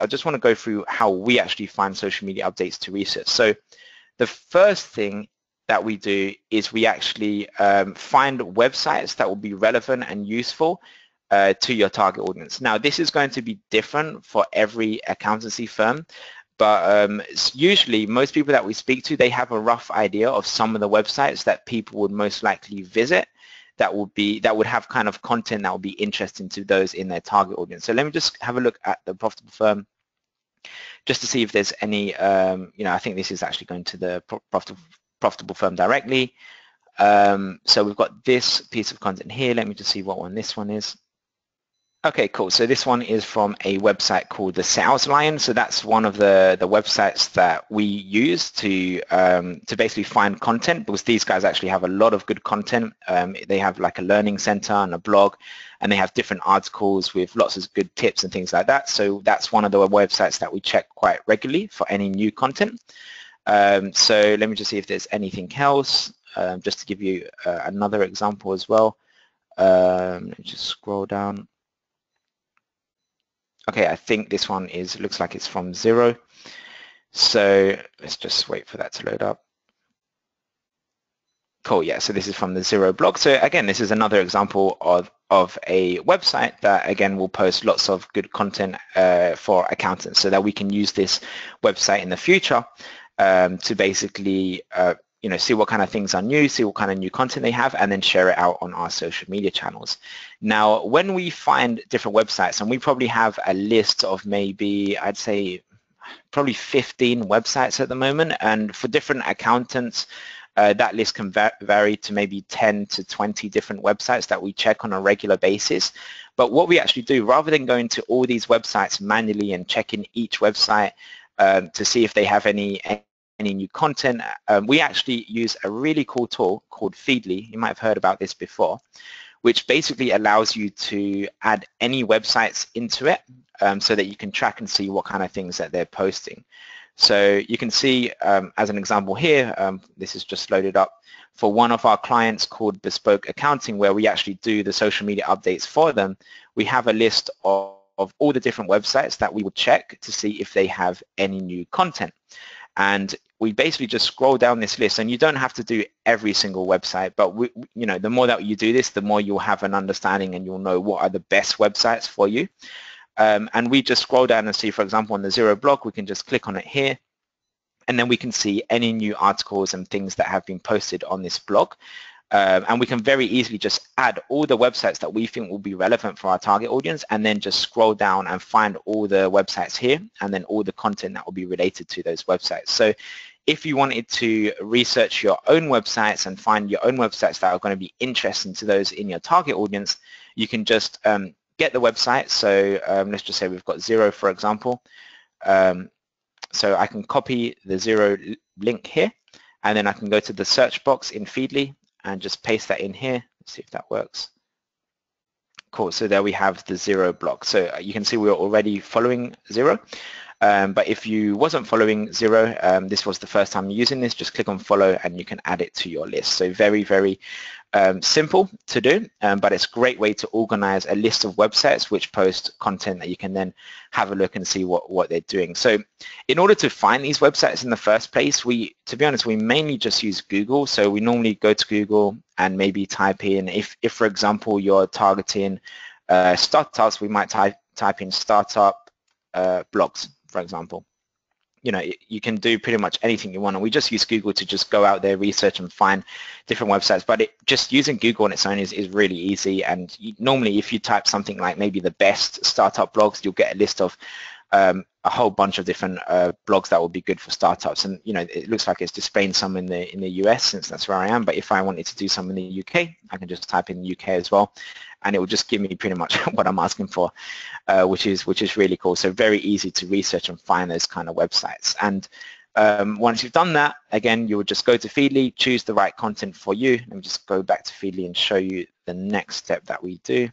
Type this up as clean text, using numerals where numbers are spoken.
just want to go through how we actually find social media updates to research. So the first thing that we do is we actually find websites that will be relevant and useful to your target audience. Now, this is going to be different for every accountancy firm, but usually most people that we speak to, they have a rough idea of some of the websites that people would most likely visit that would have kind of content that would be interesting to those in their target audience. So let me just have a look at the profitable firm just to see if there's any, I think this is actually going to the profitable firm directly. So we've got this piece of content here. Let me just see what one this one is. Okay, cool. So this one is from a website called the Sales Lion. So that's one of the websites that we use to basically find content, because these guys actually have a lot of good content. They have like a learning center and a blog, and they have different articles with lots of good tips and things like that. So that's one of the websites that we check quite regularly for any new content. So let me just see if there's anything else, just to give you another example as well. Let me just scroll down. Okay, I think this one looks like it's from Zero. So let's just wait for that to load up. Cool, yeah, so this is from the Zero blog. So again, this is another example of a website that again will post lots of good content for accountants, so that we can use this website in the future to basically see what kind of things are new, see what kind of new content they have, and then share it out on our social media channels. Now, when we find different websites, and we probably have a list of maybe, I'd say, probably 15 websites at the moment, and for different accountants, that list can vary to maybe 10 to 20 different websites that we check on a regular basis. But what we actually do, rather than going to all these websites manually and checking each website to see if they have any new content, we actually use a really cool tool called Feedly. You might have heard about this before, which basically allows you to add any websites into it so that you can track and see what kind of things that they're posting. So you can see, as an example here, this is just loaded up for one of our clients called Bespoke Accounting, where we actually do the social media updates for them. We have a list of all the different websites that we would check to see if they have any new content. And we basically just scroll down this list, and you don't have to do every single website, but the more that you do this, the more you'll have an understanding and you'll know what are the best websites for you. And we just scroll down and see, for example, on the Zero blog, we can just click on it here, and then we can see any new articles and things that have been posted on this blog. And we can very easily just add all the websites that we think will be relevant for our target audience, and then just scroll down and find all the websites here, and then all the content that will be related to those websites. So if you wanted to research your own websites and find your own websites that are going to be interesting to those in your target audience, you can just get the website. So let's just say we've got Zero, for example. So I can copy the Zero link here, and then I can go to the search box in Feedly and just paste that in here. Let's see if that works. Cool, so there we have the Zero blog. So you can see we're already following Zero. But if you wasn't following Zero, this was the first time using this, just click on follow and you can add it to your list. So very, very simple to do, but it's a great way to organize a list of websites which post content that you can then have a look and see what they're doing. So in order to find these websites in the first place, to be honest, we mainly just use Google. So we normally go to Google and maybe type in, if for example, you're targeting startups, we might type in startup blogs, for example. You can do pretty much anything you want, and we just use Google to just go out there, research and find different websites. But just using Google on its own is really easy. And normally if you type something like maybe the best startup blogs, you'll get a list of a whole bunch of different blogs that will be good for startups. And it looks like it's displaying some in the US, since that's where I am. But if I wanted to do some in the UK, I can just type in UK as well, and it will just give me pretty much what I'm asking for, which is really cool. So very easy to research and find those kind of websites. And once you've done that, again, you would just go to Feedly, choose the right content for you. Let me just go back to Feedly and show you the next step that we do.